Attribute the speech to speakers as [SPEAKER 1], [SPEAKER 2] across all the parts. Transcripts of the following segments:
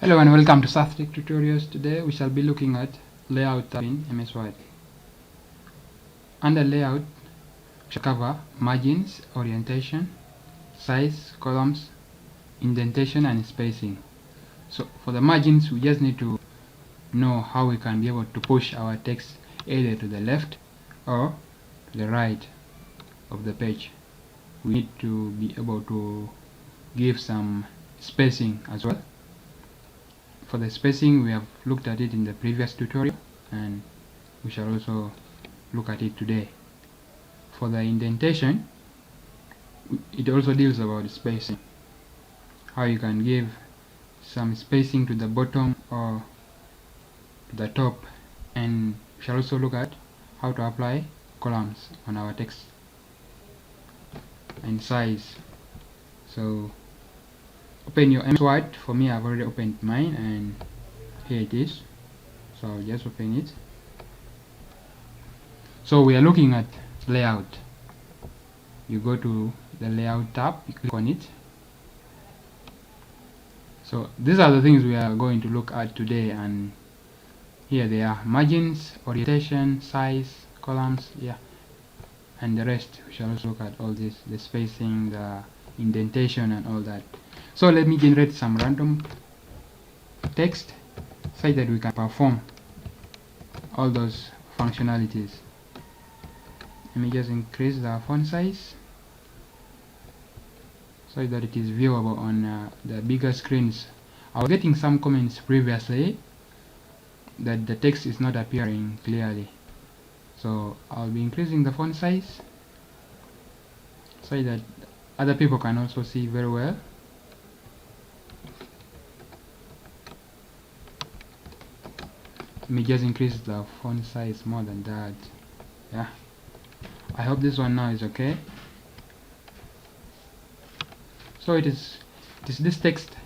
[SPEAKER 1] Hello and welcome to SouthTech tutorials. Today we shall be looking at layout tab in MS Word. Under layout, we shall cover margins, orientation, size, columns, indentation and spacing. So for the margins, we just need to know how we can be able to push our text either to the left or to the right of the page. We need to be able to give some spacing as well. For the spacing, we have looked at it in the previous tutorial and we shall also look at it today. For the indentation, it also deals about spacing, how you can give some spacing to the bottom or to the top, and we shall also look at how to apply columns on our text and size. So open your MS Word. For me, I've already opened mine and here it is, so I'll just open it. So we are looking at layout. You go to the layout tab, you click on it. So these are the things we are going to look at today, and here they are: margins, orientation, size, columns, and the rest. We shall also look at all this, the spacing, the indentation and all that. So let me generate some random text so that we can perform all those functionalities. Let me just increase the font size so that it is viewable on the bigger screens. I was getting some comments previously that the text is not appearing clearly, so I'll be increasing the font size so that other people can also see very well. Let me just increase the font size more than that. I hope this one now is okay. So it is this text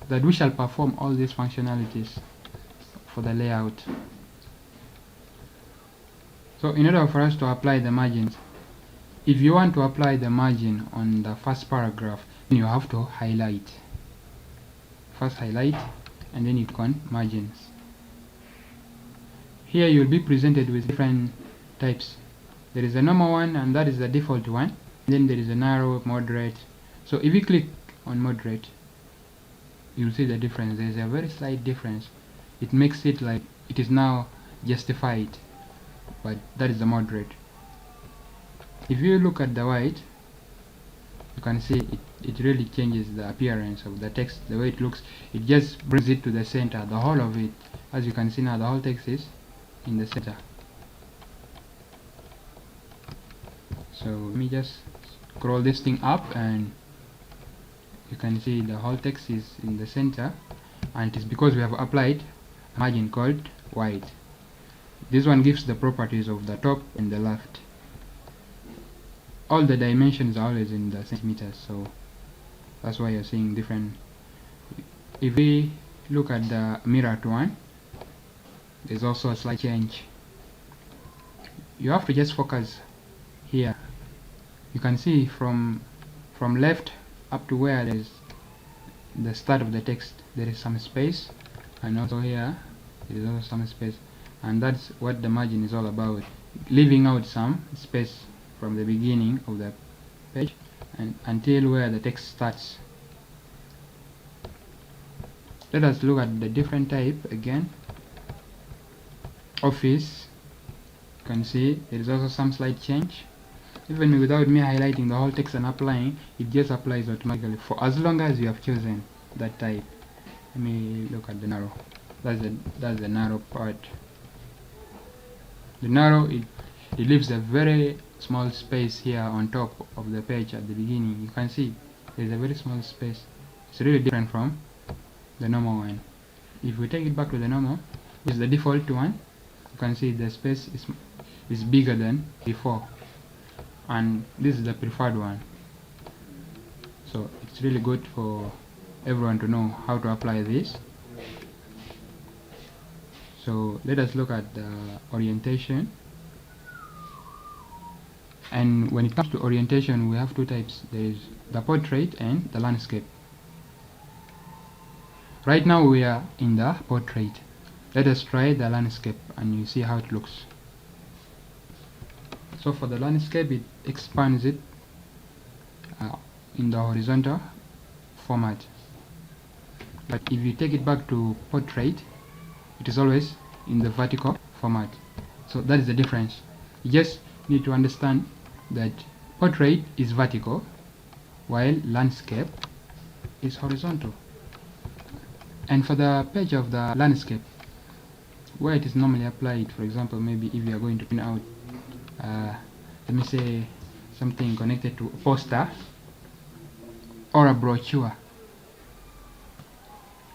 [SPEAKER 1] that we shall perform all these functionalities for the layout. So in order for us to apply the margins, if you want to apply the margin on the first paragraph, then you have to highlight. First highlight and then you click on margins. Here you'll be presented with different types. There is a normal one, and that is the default one. Then there is a narrow, moderate. So if you click on moderate, you'll see the difference. There is a very slight difference. It makes it like it is now justified, but that is the moderate. If you look at the white, you can see it really changes the appearance of the text, the way it looks. It just brings it to the center, the whole of it. As you can see now, the whole text is in the center. So let me just scroll this thing up and you can see the whole text is in the center, and it is because we have applied a margin called white. This one gives the properties of the top and the left. All the dimensions are always in the centimeters, so that's why you're seeing different. If we look at the mirrored one, there's also a slight change. You have to just focus here. You can see from left up to where there's the start of the text, there is some space, and also here there is also some space, and that's what the margin is all about, leaving out some space from the beginning of the page and until where the text starts. Let us look at the different type again. Office, you can see there is also some slight change. Even without me highlighting the whole text and applying, it just applies automatically for as long as you have chosen that type. Let me look at the narrow. That's the narrow part. The narrow, it leaves a very small space here on top of the page at the beginning. You can see there's a very small space. It's really different from the normal one. If we take it back to the normal, which is the default one, you can see the space is bigger than before, and this is the preferred one. So it's really good for everyone to know how to apply this. So let us look at the orientation. And when it comes to orientation, we have two types. There is the portrait and the landscape. Right now we are in the portrait. Let us try the landscape and you see how it looks. So for the landscape, it expands it in the horizontal format, but if you take it back to portrait, it is always in the vertical format. So that is the difference. You just need to understand that portrait is vertical while landscape is horizontal. And for the page of the landscape, where it is normally applied, for example, maybe if you are going to print out let me say something connected to a poster or a brochure.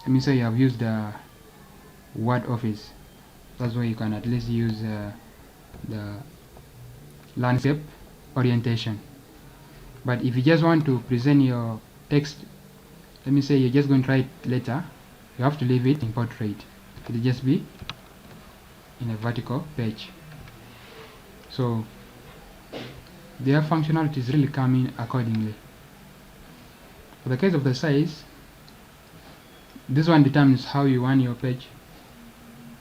[SPEAKER 1] Let me say you have used the Word Office. That's why you can at least use the landscape orientation. But if you just want to present your text, let me say you're just going to write letter, you have to leave it in portrait. It will just be in a vertical page. So their functionalities really come in accordingly. For the case of the size, this one determines how you want your page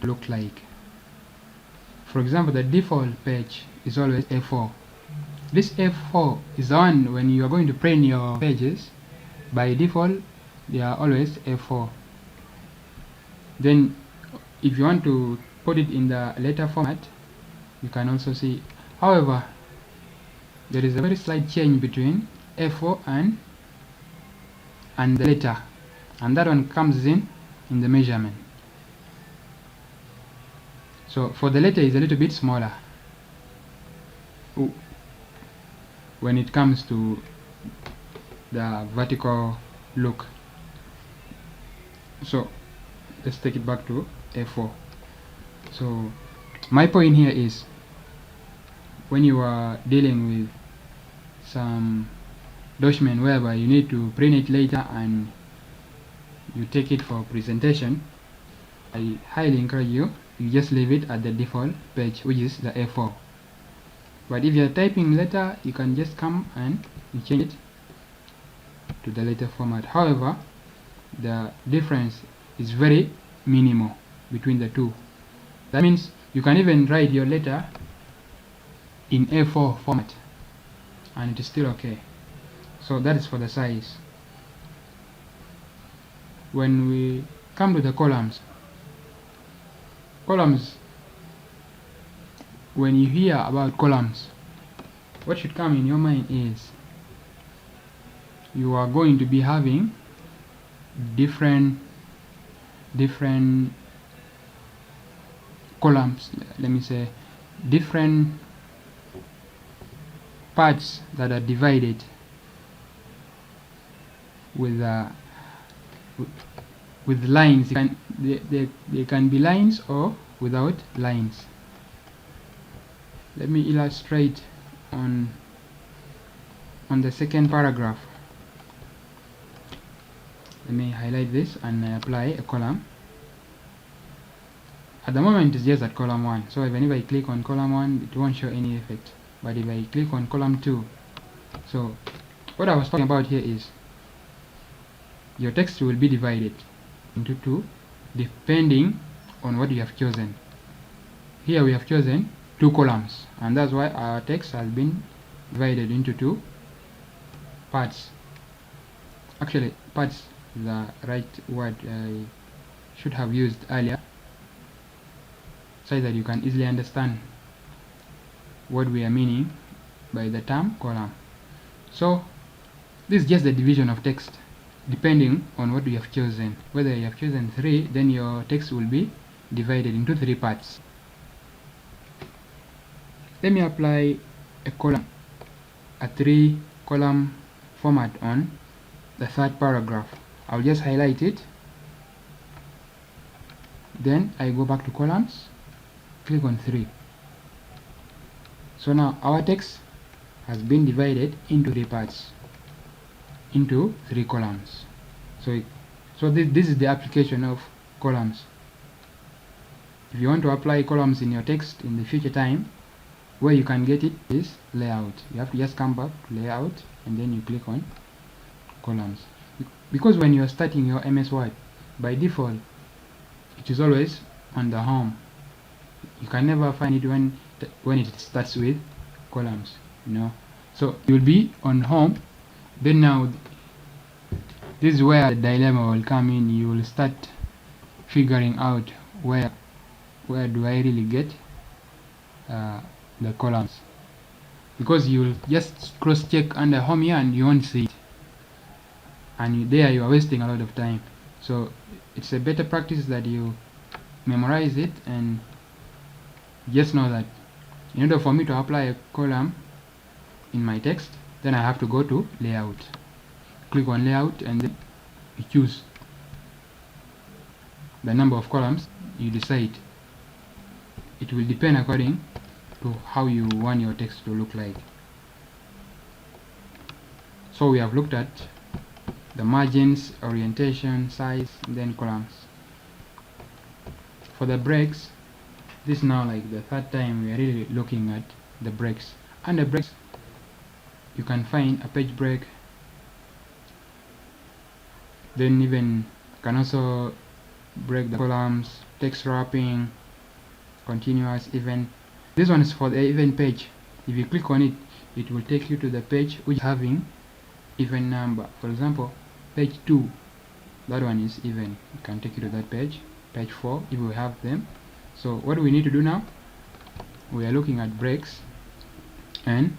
[SPEAKER 1] to look like. For example, the default page is always A4. This A4 is the one when you are going to print your pages. By default, they are always A4. Then if you want to put it in the letter format, you can also see. However, there is a very slight change between A4 and the letter, and that one comes in the measurement. So for the letter is a little bit smaller when it comes to the vertical look. So let's take it back to A4. So my point here is, when you are dealing with some document whereby you need to print it later and you take it for presentation, I highly encourage you just leave it at the default page, which is the A4. But if you are typing letter, you can just come and you change it to the letter format. However, the difference is very minimal between the two. That means you can even write your letter in A4 format and it is still okay. So that is for the size. When we come to the columns, when you hear about columns, what should come in your mind is you are going to be having different columns, let me say different parts that are divided with lines. They can be lines or without lines. Let me illustrate on the second paragraph. Let me highlight this and apply a column. At the moment it's just at column 1, so even if I click on column 1, it won't show any effect. But if I click on column 2, so what I was talking about here is your text will be divided into two depending on what you have chosen. Here we have chosen 2 columns, and that's why our text has been divided into 2 parts. Actually, parts is the right word I should have used earlier, so that you can easily understand what we are meaning by the term column. So this is just the division of text depending on what you have chosen. Whether you have chosen 3, then your text will be divided into 3 parts. Let me apply a 3-column format on the 3rd paragraph. I'll just highlight it, then I go back to columns, click on 3. So now our text has been divided into 3 parts, into 3 columns. So this is the application of columns. If you want to apply columns in your text in the future time, where you can get it is layout. You have to just come back to layout and then you click on columns, because when you are starting your MS Word, by default it is always on the home. You can never find it when it starts with columns, so you will be on home. Then now this is where the dilemma will come in. You will start figuring out where do I really get the columns, because you will just cross check under home here and you won't see it, and there you are wasting a lot of time. So it's a better practice that you memorize it and just know that in order for me to apply a column in my text, then I have to go to layout, click on layout, and then you choose the number of columns you decide. It will depend according to how you want your text to look like. So we have looked at the margins, orientation, size, and then columns. For the breaks, this is now like the third time we are really looking at the breaks. Under breaks you can find a page break, then even can also break the columns, text wrapping, continuous, even. This one is for the even page. If you click on it, it will take you to the page which is having even number. For example, page 2, that one is even. You can take you to that page. Page 4 if we have them. So what do we need to do now? We are looking at breaks, and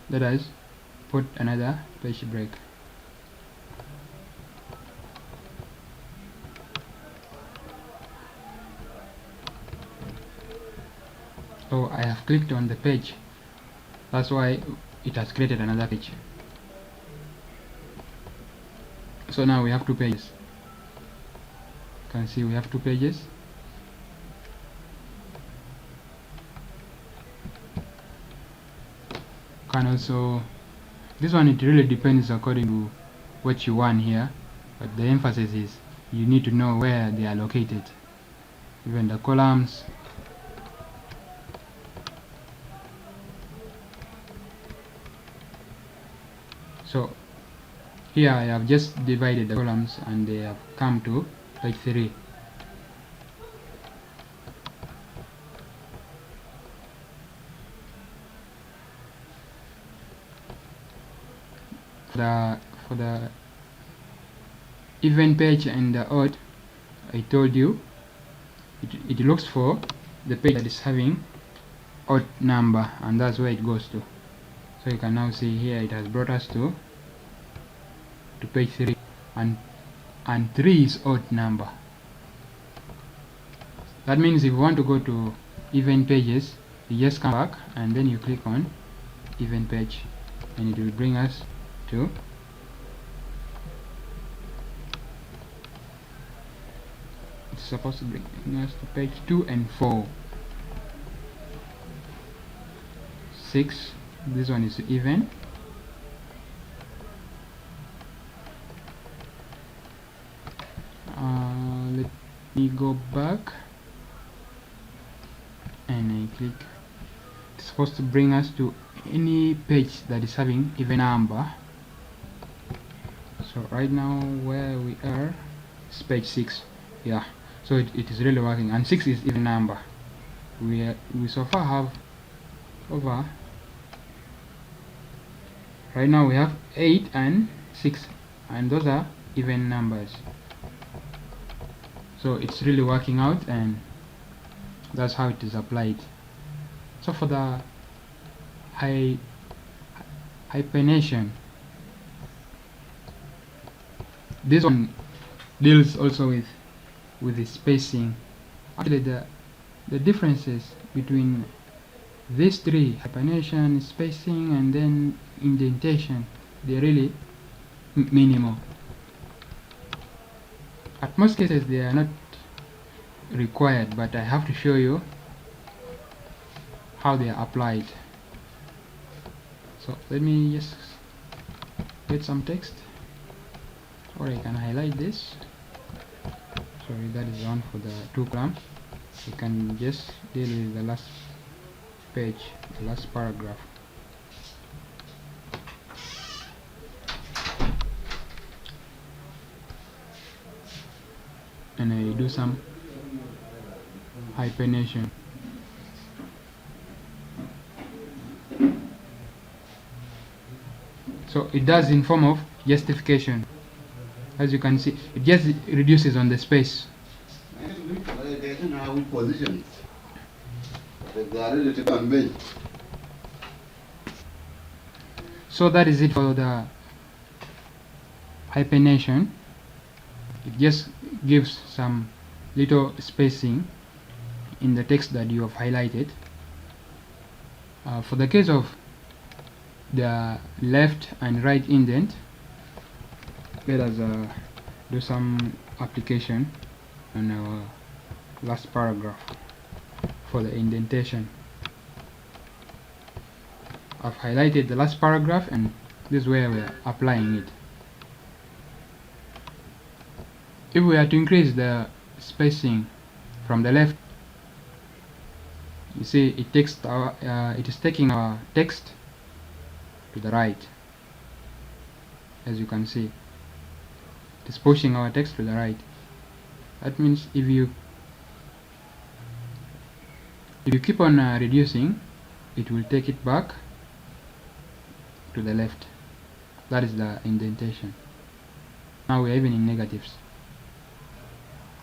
[SPEAKER 1] let us put another page break. So I have clicked on the page, that's why it has created another page. So now we have 2 pages. You can see we have 2 pages. Can also, this one it really depends according to what you want here, but the emphasis is you need to know where they are located. Even the columns, so here I have just divided the columns and they have come to page 3. For the even page and the odd, I told you it looks for the page that is having odd number, and that's where it goes to. So you can now see here it has brought us to page 3, and 3 is odd number. That means if you want to go to even pages, you just come back and then you click on even page, and it will bring us to it's supposed to bring us to page 2 and 4. 6, this one is even. Let me go back and I click. It's supposed to bring us to any page that is having even number. So right now where we are is page 6. Yeah, so it is really working, and 6 is even number. We so far have over, right now we have 8 and 6, and those are even numbers. So it's really working out, and that's how it is applied. So for the hyponation, this one deals also with the spacing. Actually the differences between these 3, hyponation, spacing, and then indentation, they're really minimal. At most cases they are not required, but I have to show you how they are applied. So let me just get some text, or I can highlight this. Sorry, that is one for the 2 columns. You can just deal with the last page, the last paragraph. and I do some hyponation. So it does in form of justification. As you can see, it just reduces on the space.
[SPEAKER 2] How we position it. They are ready to convey.
[SPEAKER 1] So that is it for the hyponation. It just gives some little spacing in the text that you have highlighted. For the case of the left and right indent, let us do some application on our last paragraph for the indentation. I've highlighted the last paragraph, and this is where we are applying it. If we are to increase the spacing from the left, you see it takes our it is taking our text to the right. As you can see, it is pushing our text to the right. That means if you keep on reducing, it will take it back to the left. That is the indentation. Now we are even in negatives.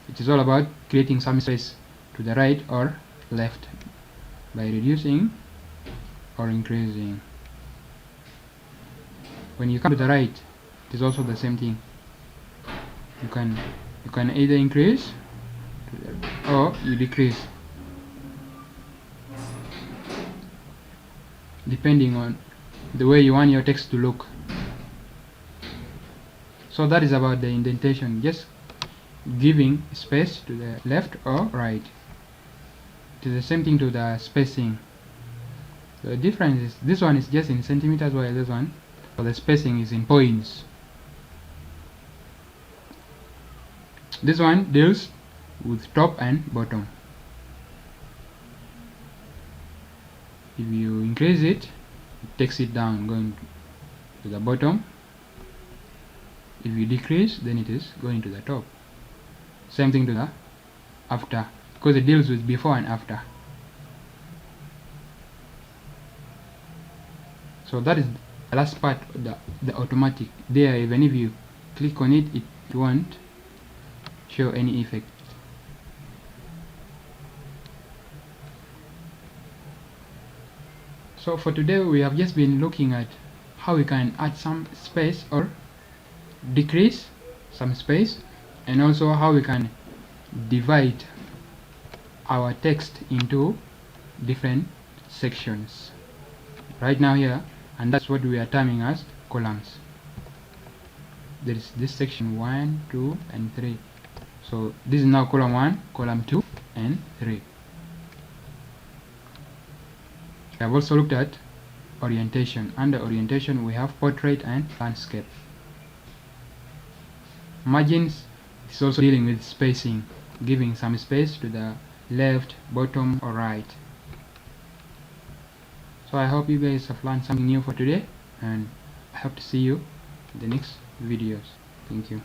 [SPEAKER 1] It is all about creating some space to the right or left by reducing or increasing. When you come to the right, it is also the same thing. You can either increase or you decrease, depending on the way you want your text to look. So that is about the indentation, just giving space to the left or right. It is the same thing to the spacing. The difference is this one is just in centimeters, while this one for the spacing is in points. This one deals with top and bottom. If you increase it, it takes it down, going to the bottom. If you decrease, then it is going to the top. Same thing to the after, because it deals with before and after. So that is the last part, the automatic. There, even if you click on it, it won't show any effect. So for today we have just been looking at how we can add some space or decrease some space, and also how we can divide our text into different sections right now here, and that's what we are terming as columns. There is this section 1, 2 and 3. So this is now column 1, column 2 and 3. We have also looked at orientation. Under orientation we have portrait and landscape. Margins is also dealing with spacing, giving some space to the left, bottom or right. So I hope you guys have learned something new for today, and I hope to see you in the next videos. Thank you.